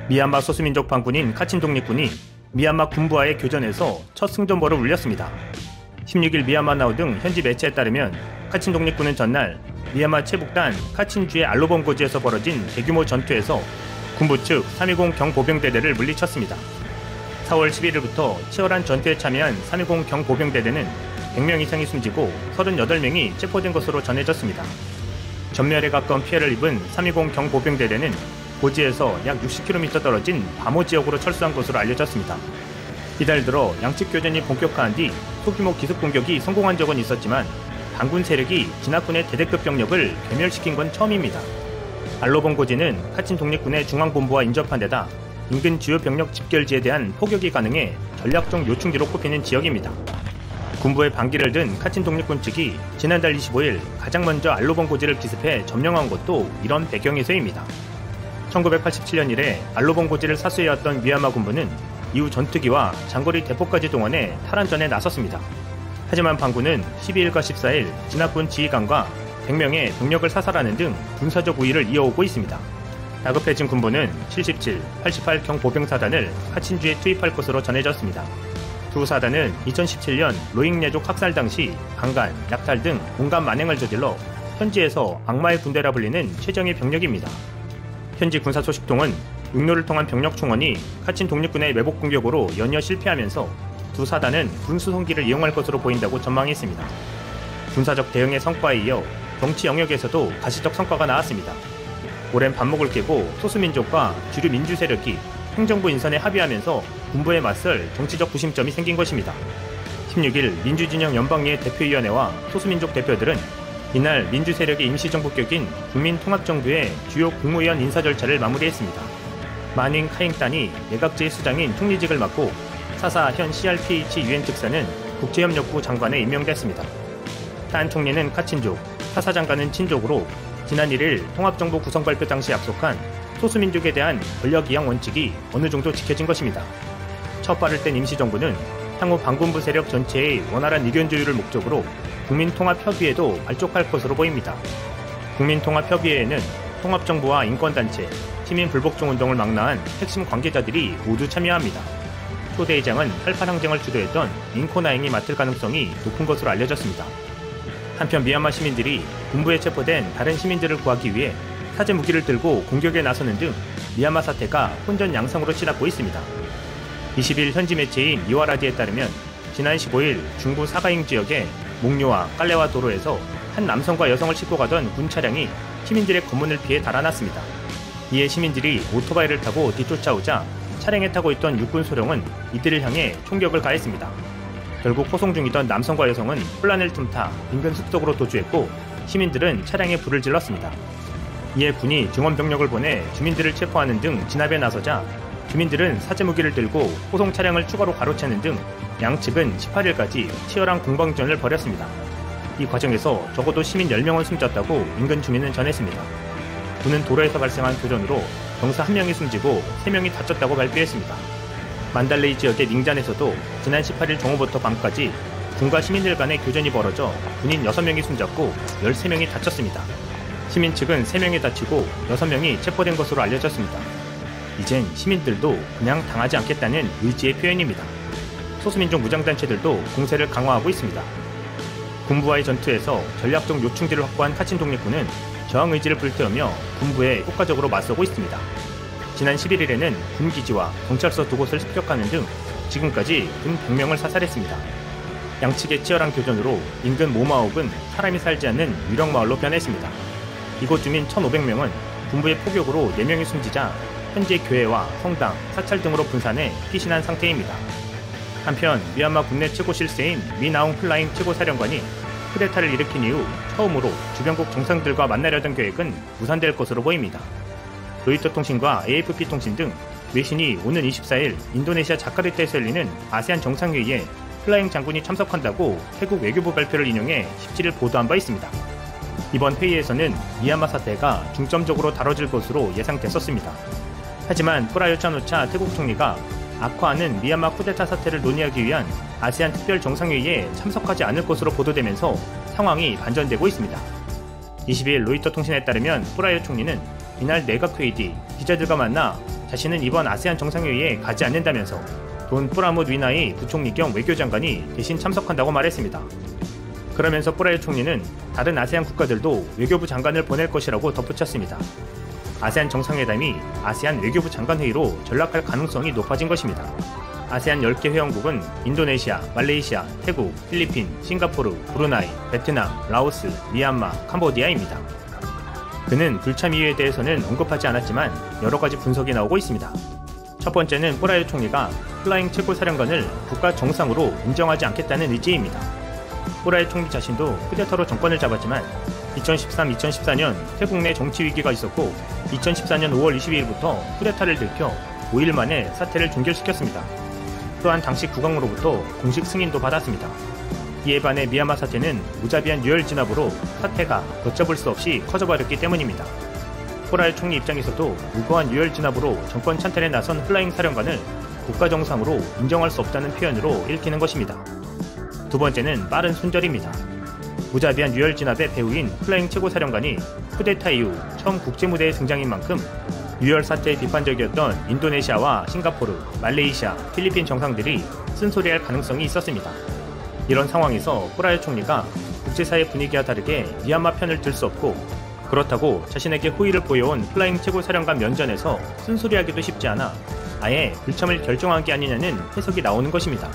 미얀마 소수민족 반군인 카친 독립군이 미얀마 군부와의 교전에서 첫 승전보를 울렸습니다. 16일 미얀마 나우 등 현지 매체에 따르면 카친 독립군은 전날 미얀마 최북단 카친주의 알로범 고지에서 벌어진 대규모 전투에서 군부 측 320 경보병대대를 물리쳤습니다. 4월 11일부터 치열한 전투에 참여한 320 경보병대대는 100명 이상이 숨지고 38명이 체포된 것으로 전해졌습니다. 전멸에 가까운 피해를 입은 320 경보병대대는 고지에서 약 60km 떨어진 바모 지역으로 철수한 것으로 알려졌습니다. 이달 들어 양측 교전이 본격화한 뒤 소규모 기습 공격이 성공한 적은 있었지만 반군 세력이 진화군의 대대급 병력을 괴멸시킨 건 처음입니다. 알로범 고지는 카친 독립군의 중앙본부와 인접한 데다 인근 주요 병력 집결지에 대한 포격이 가능해 전략적 요충지로 꼽히는 지역입니다. 군부의 반기를 든 카친 독립군 측이 지난달 25일 가장 먼저 알로범 고지를 기습해 점령한 것도 이런 배경에서입니다. 1987년 이래 알로범 고지를 사수해왔던 미얀마 군부는 이후 전투기와 장거리 대포까지 동원해 탈환전에 나섰습니다. 하지만 반군은 12일과 14일 진화군 지휘관과 100명의 병력을 사살하는 등 군사적 우위를 이어오고 있습니다. 다급해진 군부는 77, 88 경보병사단을 카친주에 투입할 것으로 전해졌습니다. 두 사단은 2017년 로힝야족 학살 당시 강간, 약탈 등 온갖 만행을 저질러 현지에서 악마의 군대라 불리는 최정예 병력입니다. 현지 군사 소식통은 육로를 통한 병력 충원이 카친 독립군의 매복 공격으로 연이어 실패하면서 두 사단은 군수송기를 이용할 것으로 보인다고 전망했습니다. 군사적 대응의 성과에 이어 정치 영역에서도 가시적 성과가 나왔습니다. 오랜 반목을 깨고 소수민족과 주류 민주 세력이 행정부 인선에 합의하면서 군부에 맞설 정치적 구심점이 생긴 것입니다. 16일 민주진영 연방의회 대표위원회와 소수민족 대표들은 이날 민주세력의 임시정부 격인 국민통합정부의 주요 국무위원 인사 절차를 마무리했습니다. 마닝 카잉단이 내각제의 수장인 총리직을 맡고 사사 현 CRPH 유엔 특사는 국제협력부 장관에 임명됐습니다. 딴 총리는 카친족, 사사 장관은 친족으로 지난 1일 통합정부 구성 발표 당시 약속한 소수민족에 대한 권력이양 원칙이 어느 정도 지켜진 것입니다. 첫 발을 뗀 임시정부는 향후 반군부 세력 전체의 원활한 의견 조율을 목적으로 국민통합협의회도 발족할 것으로 보입니다. 국민통합협의회에는 통합정부와 인권단체, 시민불복종운동을 망라한 핵심 관계자들이 모두 참여합니다. 초대의장은 88 항쟁을 주도했던 링코나잉이 맡을 가능성이 높은 것으로 알려졌습니다. 한편 미얀마 시민들이 군부에 체포된 다른 시민들을 구하기 위해 사제 무기를 들고 공격에 나서는 등 미얀마 사태가 혼전 양상으로 치닫고 있습니다. 20일 현지 매체인 이와라디에 따르면 지난 15일 중부 사가잉 지역의 목료와 깔레와 도로에서 한 남성과 여성을 싣고 가던 군 차량이 시민들의 검문을 피해 달아났습니다. 이에 시민들이 오토바이를 타고 뒤쫓아오자 차량에 타고 있던 육군 소령은 이들을 향해 총격을 가했습니다. 결국 호송 중이던 남성과 여성은 혼란을 틈타 인근 숲속으로 도주했고 시민들은 차량에 불을 질렀습니다. 이에 군이 증원병력을 보내 주민들을 체포하는 등 진압에 나서자 주민들은 사제무기를 들고 호송 차량을 추가로 가로채는 등 양측은 18일까지 치열한 공방전을 벌였습니다. 이 과정에서 적어도 시민 10명은 숨졌다고 인근 주민은 전했습니다. 군은 도로에서 발생한 교전으로 병사 1명이 숨지고 3명이 다쳤다고 발표했습니다. 만달레이 지역의 닝잔에서도 지난 18일 정오부터 밤까지 군과 시민들 간의 교전이 벌어져 군인 6명이 숨졌고 13명이 다쳤습니다. 시민 측은 3명이 다치고 6명이 체포된 것으로 알려졌습니다. 이젠 시민들도 그냥 당하지 않겠다는 의지의 표현입니다. 소수민족 무장단체들도 공세를 강화하고 있습니다. 군부와의 전투에서 전략적 요충지를 확보한 카친 독립군은 저항 의지를 불태우며 군부에 효과적으로 맞서고 있습니다. 지난 11일에는 군기지와 경찰서 2곳을 습격하는 등 지금까지 근 100명을 사살했습니다. 양측의 치열한 교전으로 인근 모마옥은 사람이 살지 않는 유령마을로 변했습니다. 이곳 주민 1,500명은 군부의 포격으로 4명이 숨지자 현재 교회와 성당, 사찰 등으로 분산해 피신한 상태입니다. 한편 미얀마 국내 최고 실세인 미나웅 플라잉 최고사령관이 쿠데타를 일으킨 이후 처음으로 주변국 정상들과 만나려던 계획은 무산될 것으로 보입니다. 로이터 통신과 AFP 통신 등 외신이 오는 24일 인도네시아 자카르타에서 열리는 아세안 정상회의에 플라잉 장군이 참석한다고 태국 외교부 발표를 인용해 17일 보도한 바 있습니다. 이번 회의에서는 미얀마 사태가 중점적으로 다뤄질 것으로 예상됐었습니다. 하지만 프라유차 노차 태국 총리가 악화하는 미얀마 쿠데타 사태를 논의하기 위한 아세안 특별 정상회의에 참석하지 않을 것으로 보도되면서 상황이 반전되고 있습니다. 22일 로이터 통신에 따르면 뿌라요 총리는 이날 내각회의 뒤 기자들과 만나 자신은 이번 아세안 정상회의에 가지 않는다면서 돈 뿌라뭇 위나이 부총리 겸 외교장관이 대신 참석한다고 말했습니다. 그러면서 뿌라요 총리는 다른 아세안 국가들도 외교부 장관을 보낼 것이라고 덧붙였습니다. 아세안 정상회담이 아세안 외교부 장관회의로 전락할 가능성이 높아진 것입니다. 아세안 10개 회원국은 인도네시아, 말레이시아, 태국, 필리핀, 싱가포르, 브루나이, 베트남, 라오스, 미얀마, 캄보디아입니다. 그는 불참 이유에 대해서는 언급하지 않았지만 여러 가지 분석이 나오고 있습니다. 첫 번째는 뿌라요 총리가 플라잉 최고사령관을 국가 정상으로 인정하지 않겠다는 의지입니다. 뿌라요 총리 자신도 쿠데타로 정권을 잡았지만 2013-2014년 태국 내 정치 위기가 있었고 2014년 5월 22일부터 쿠데타를 들켜 5일 만에 사태를 종결시켰습니다. 또한 당시 국왕으로부터 공식 승인도 받았습니다. 이에 반해 미얀마 사태는 무자비한 유혈 진압으로 사태가 걷잡을 수 없이 커져버렸기 때문입니다. 뿌라요 총리 입장에서도 무고한 유혈 진압으로 정권 찬탈에 나선 플라잉 사령관을 국가 정상으로 인정할 수 없다는 표현으로 읽히는 것입니다. 두 번째는 빠른 손절입니다. 무자비한 유혈 진압의 배후인 플라잉 최고사령관이 쿠데타 이후 처음 국제무대에 등장인 만큼 유혈 사태에 비판적이었던 인도네시아와 싱가포르, 말레이시아, 필리핀 정상들이 쓴소리할 가능성이 있었습니다. 이런 상황에서 뿌라요 총리가 국제사회 분위기와 다르게 미얀마 편을 들 수 없고 그렇다고 자신에게 호의를 보여온 플라잉 최고사령관 면전에서 쓴소리하기도 쉽지 않아 아예 불참을 결정한 게 아니냐는 해석이 나오는 것입니다.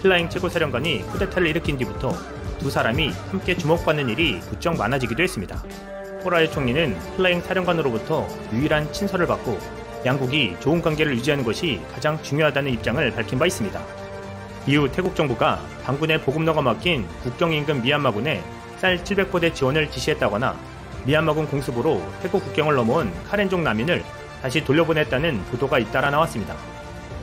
플라잉 최고사령관이 쿠데타를 일으킨 뒤부터 두 사람이 함께 주목받는 일이 부쩍 많아지기도 했습니다. 뿌라요 총리는 플라잉 사령관으로부터 유일한 친서를 받고 양국이 좋은 관계를 유지하는 것이 가장 중요하다는 입장을 밝힌 바 있습니다. 이후 태국 정부가 반군의 보급로가 막힌 국경 인근 미얀마군에 쌀 700포대 지원을 지시했다거나 미얀마군 공습으로 태국 국경을 넘어온 카렌족 난민을 다시 돌려보냈다는 보도가 잇따라 나왔습니다.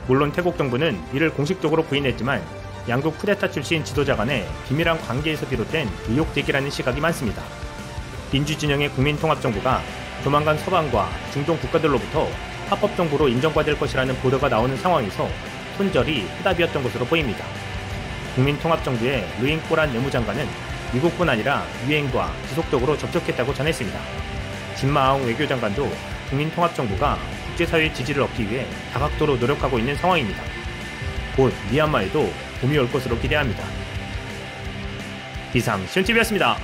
물론 태국 정부는 이를 공식적으로 부인했지만 양국 쿠데타 출신 지도자 간의 비밀한 관계에서 비롯된 의혹 제기라는 시각이 많습니다. 민주진영의 국민통합정부가 조만간 서방과 중동 국가들로부터 합법정부로 인정받을 것이라는 보도가 나오는 상황에서 손절이 해답이었던 것으로 보입니다. 국민통합정부의 루잉 꼬란 내무장관은 미국뿐 아니라 유엔과 지속적으로 접촉했다고 전했습니다. 진마아웅 외교장관도 국민통합정부가 국제사회의 지지를 얻기 위해 다각도로 노력하고 있는 상황입니다. 곧 미얀마에도 봄이 올 것으로 기대합니다. 이상 시온TV였습니다.